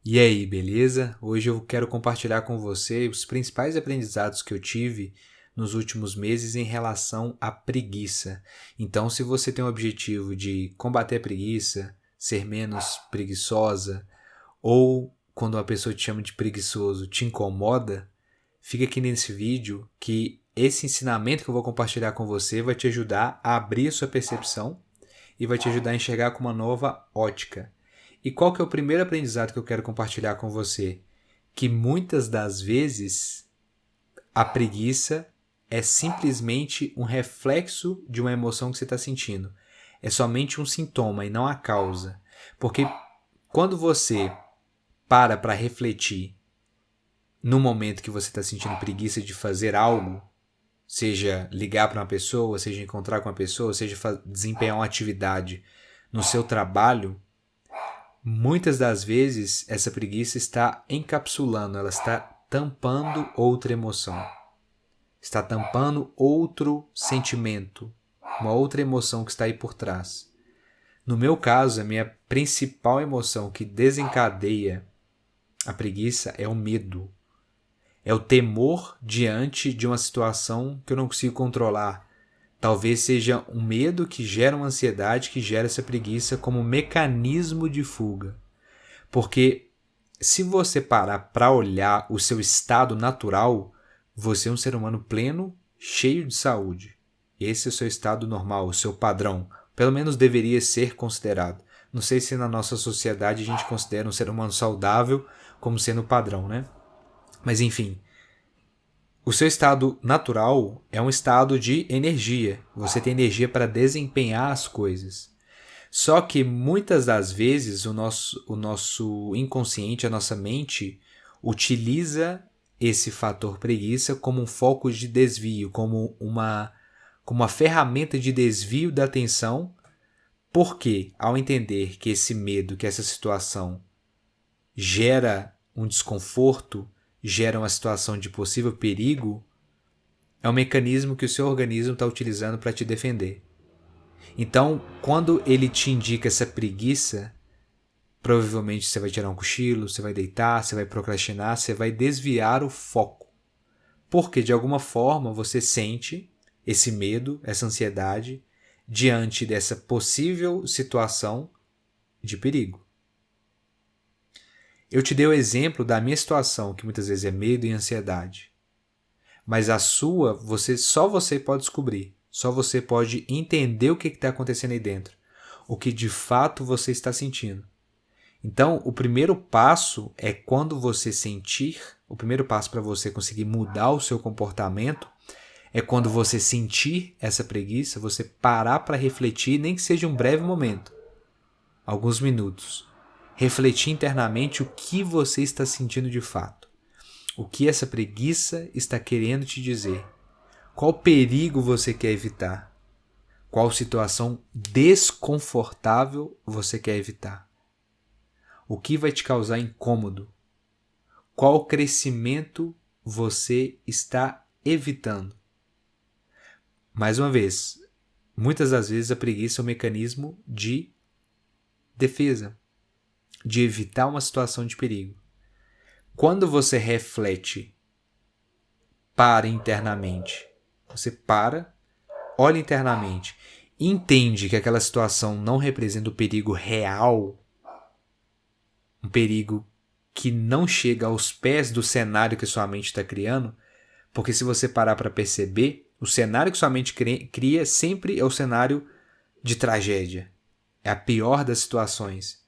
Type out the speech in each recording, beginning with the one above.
E aí, beleza? Hoje eu quero compartilhar com você os principais aprendizados que eu tive nos últimos meses em relação à preguiça. Então, se você tem o objetivo de combater a preguiça, ser menos preguiçosa, ou quando uma pessoa te chama de preguiçoso te incomoda, fica aqui nesse vídeo que esse ensinamento que eu vou compartilhar com você vai te ajudar a abrir a sua percepção e vai te ajudar a enxergar com uma nova ótica. E qual que é o primeiro aprendizado que eu quero compartilhar com você? Que muitas das vezes a preguiça é simplesmente um reflexo de uma emoção que você está sentindo. É somente um sintoma e não a causa. Porque quando você para refletir no momento que você está sentindo preguiça de fazer algo, seja ligar para uma pessoa, seja encontrar com uma pessoa, seja desempenhar uma atividade no seu trabalho, muitas das vezes essa preguiça está encapsulando, ela está tampando outra emoção, está tampando outro sentimento, uma outra emoção que está aí por trás. No meu caso, a minha principal emoção que desencadeia a preguiça é o medo. É o temor diante de uma situação que eu não consigo controlar. Talvez seja um medo que gera uma ansiedade, que gera essa preguiça como um mecanismo de fuga. Porque se você parar para olhar o seu estado natural, você é um ser humano pleno, cheio de saúde. Esse é o seu estado normal, o seu padrão. Pelo menos deveria ser considerado. Não sei se na nossa sociedade a gente considera um ser humano saudável como sendo o padrão, né? Mas enfim, o seu estado natural é um estado de energia. Você tem energia para desempenhar as coisas. Só que muitas das vezes o nosso inconsciente, a nossa mente, utiliza esse fator preguiça como um foco de desvio, como uma ferramenta de desvio da atenção, porque ao entender que esse medo, que essa situação gera um desconforto, gera uma situação de possível perigo, é um mecanismo que o seu organismo está utilizando para te defender. Então, quando ele te indica essa preguiça, provavelmente você vai tirar um cochilo, você vai deitar, você vai procrastinar, você vai desviar o foco. Porque, de alguma forma, você sente esse medo, essa ansiedade, diante dessa possível situação de perigo. Eu te dei o exemplo da minha situação, que muitas vezes é medo e ansiedade. Mas a sua, só você pode descobrir. Só você pode entender o que está acontecendo aí dentro. O que de fato você está sentindo. Então, o primeiro passo é quando você sentir, o primeiro passo para você conseguir mudar o seu comportamento é quando você sentir essa preguiça, você parar para refletir, nem que seja um breve momento, alguns minutos. Refletir internamente o que você está sentindo de fato. O que essa preguiça está querendo te dizer. Qual perigo você quer evitar? Qual situação desconfortável você quer evitar? O que vai te causar incômodo? Qual crescimento você está evitando? Mais uma vez, muitas das vezes a preguiça é um mecanismo de defesa, de evitar uma situação de perigo. Quando você reflete, para internamente, você para, olha internamente, entende que aquela situação não representa o perigo real, um perigo que não chega aos pés do cenário que sua mente está criando, porque se você parar para perceber, o cenário que sua mente cria sempre é o cenário de tragédia. É a pior das situações.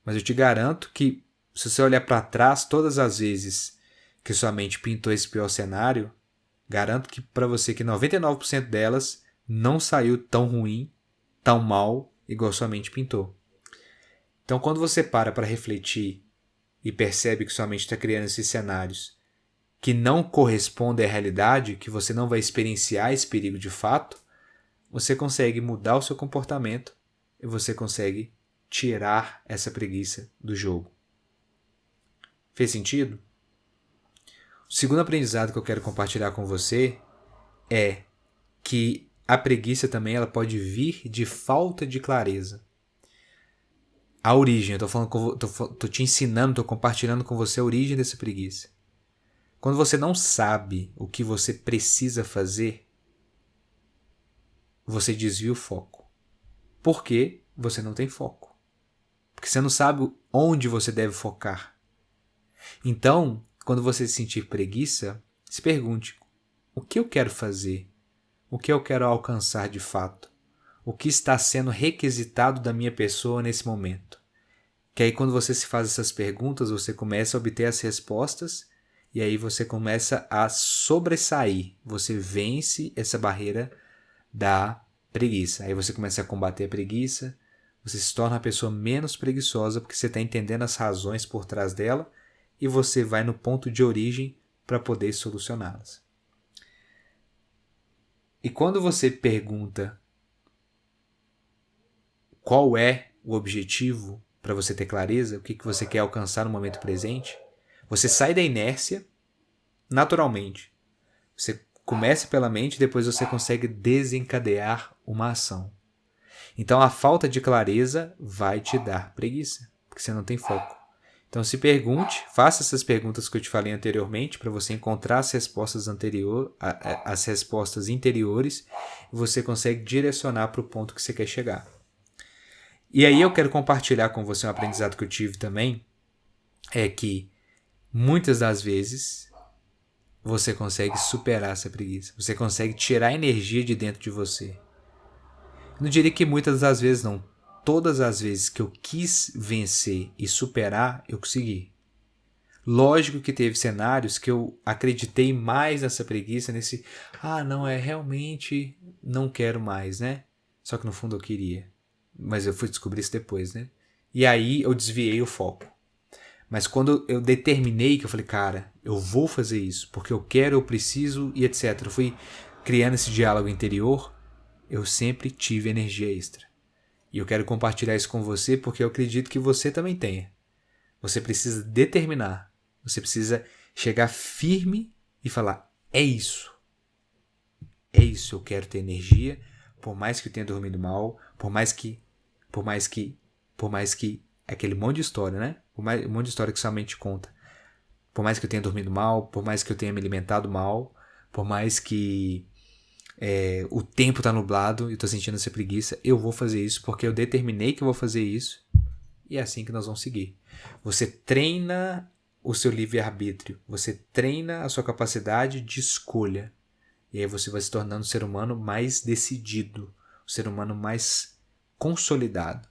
Mas eu te garanto que, se você olhar para trás, todas as vezes que sua mente pintou esse pior cenário, garanto que para você que 99% delas não saiu tão ruim, tão mal, igual sua mente pintou. Então, quando você para refletir e percebe que sua mente está criando esses cenários que não correspondem à realidade, que você não vai experienciar esse perigo de fato, você consegue mudar o seu comportamento e você consegue tirar essa preguiça do jogo. Fez sentido? O segundo aprendizado que eu quero compartilhar com você é que a preguiça também ela pode vir de falta de clareza. a origem. Eu tô falando tô te ensinando, tô compartilhando com você a origem dessa preguiça. Quando você não sabe o que você precisa fazer, você desvia o foco. Por quê? Você não tem foco. Porque você não sabe onde você deve focar. Então, quando você sentir preguiça, se pergunte: o que eu quero fazer? O que eu quero alcançar de fato? O que está sendo requisitado da minha pessoa nesse momento? Que aí quando você se faz essas perguntas, você começa a obter as respostas e aí você começa a sobressair. Você vence essa barreira da preguiça. Aí você começa a combater a preguiça, você se torna uma pessoa menos preguiçosa porque você está entendendo as razões por trás dela e você vai no ponto de origem para poder solucioná-las. E quando você pergunta qual é o objetivo para você ter clareza, o que você quer alcançar no momento presente, você sai da inércia naturalmente. Você começa pela mente e depois você consegue desencadear uma ação. Então a falta de clareza vai te dar preguiça, porque você não tem foco. Então se pergunte, faça essas perguntas que eu te falei anteriormente para você encontrar as respostas as respostas interiores e você consegue direcionar para o ponto que você quer chegar. E aí eu quero compartilhar com você um aprendizado que eu tive também, é que muitas das vezes você consegue superar essa preguiça, você consegue tirar a energia de dentro de você. Não diria que muitas das vezes não. Todas as vezes que eu quis vencer e superar, eu consegui. Lógico que teve cenários que eu acreditei mais nessa preguiça, não, realmente não quero mais, né? Só que no fundo eu queria. Mas eu fui descobrir isso depois, né? E aí eu desviei o foco. Mas quando eu determinei que eu falei, cara, eu vou fazer isso, porque eu quero, eu preciso e etc. Eu fui criando esse diálogo interior, eu sempre tive energia extra. E eu quero compartilhar isso com você porque eu acredito que você também tenha. Você precisa determinar. Você precisa chegar firme e falar, é isso. É isso, eu quero ter energia, por mais que eu tenha dormido mal, por mais que aquele monte de história, né? Um monte de história que sua mente conta. Por mais que eu tenha dormido mal, por mais que eu tenha me alimentado mal, por mais que o tempo tá nublado e eu tô sentindo essa preguiça, eu vou fazer isso porque eu determinei que eu vou fazer isso e é assim que nós vamos seguir. Você treina o seu livre-arbítrio, você treina a sua capacidade de escolha e aí você vai se tornando um ser humano mais decidido, um ser humano mais consolidado.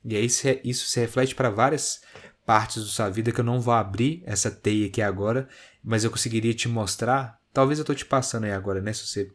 E aí isso se reflete para várias partes da sua vida que eu não vou abrir essa teia aqui agora, mas eu conseguiria te mostrar, talvez eu tô te passando aí agora, né, se você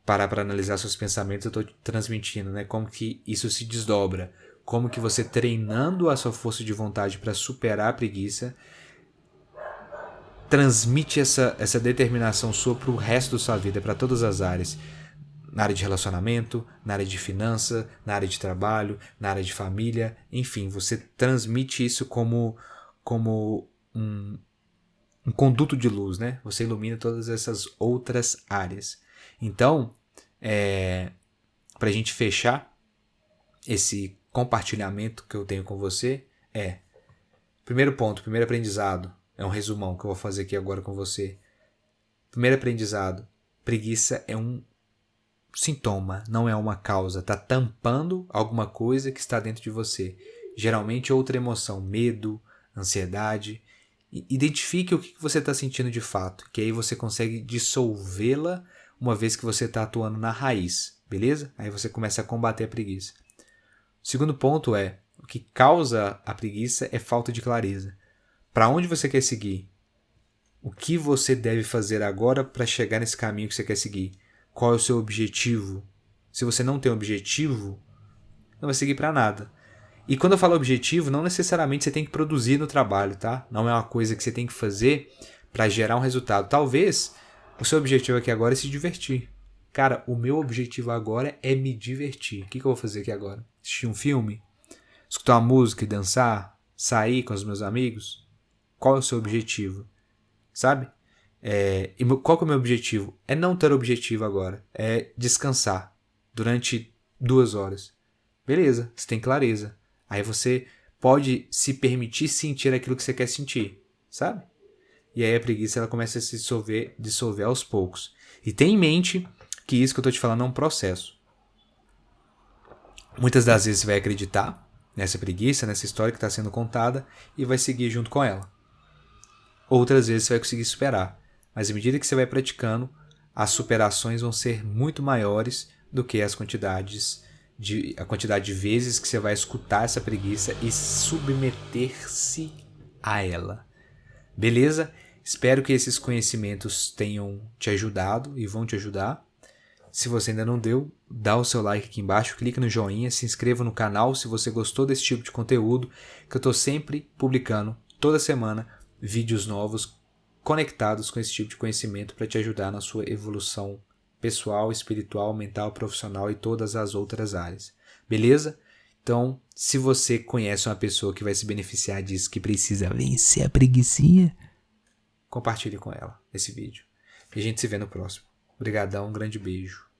parar para analisar seus pensamentos, eu estou transmitindo, né? Como que isso se desdobra. Como que você treinando a sua força de vontade para superar a preguiça, transmite essa determinação sua para o resto da sua vida, para todas as áreas. Na área de relacionamento, na área de finança, na área de trabalho, na área de família, enfim, você transmite isso como um conduto de luz, né? Você ilumina todas essas outras áreas. Então, para a gente fechar esse compartilhamento que eu tenho com você, primeiro ponto, primeiro aprendizado, é um resumão que eu vou fazer aqui agora com você. Primeiro aprendizado, preguiça é um sintoma, não é uma causa, está tampando alguma coisa que está dentro de você. Geralmente outra emoção, medo, ansiedade. Identifique o que você está sentindo de fato, que aí você consegue dissolvê-la uma vez que você está atuando na raiz, beleza? Aí você começa a combater a preguiça. O segundo ponto o que causa a preguiça é falta de clareza. Para onde você quer seguir? O que você deve fazer agora para chegar nesse caminho que você quer seguir? Qual é o seu objetivo? Se você não tem objetivo, não vai seguir para nada. E quando eu falo objetivo, não necessariamente você tem que produzir no trabalho, tá? Não é uma coisa que você tem que fazer para gerar um resultado. Talvez o seu objetivo aqui agora é se divertir. Cara, o meu objetivo agora é me divertir. O que eu vou fazer aqui agora? Assistir um filme? Escutar uma música e dançar? Sair com os meus amigos? Qual é o seu objetivo? Sabe? E qual que é o meu objetivo? É não ter objetivo agora. É descansar durante 2 horas. Beleza, você tem clareza. Aí você pode se permitir sentir aquilo que você quer sentir, sabe? E aí a preguiça ela começa a se dissolver aos poucos. E tenha em mente que isso que eu tô te falando é um processo. Muitas das vezes você vai acreditar nessa preguiça, nessa história que está sendo contada e vai seguir junto com ela. Outras vezes você vai conseguir superar. Mas à medida que você vai praticando, as superações vão ser muito maiores do que a quantidade de vezes que você vai escutar essa preguiça e submeter-se a ela. Beleza? Espero que esses conhecimentos tenham te ajudado e vão te ajudar. Se você ainda não deu, dá o seu like aqui embaixo, clica no joinha, se inscreva no canal se você gostou desse tipo de conteúdo, que eu estou sempre publicando, toda semana, vídeos novos conectados com esse tipo de conhecimento para te ajudar na sua evolução pessoal, espiritual, mental, profissional e todas as outras áreas. Beleza? Então, se você conhece uma pessoa que vai se beneficiar disso, que precisa vencer a preguicinha, compartilhe com ela esse vídeo. E a gente se vê no próximo. Obrigadão, um grande beijo.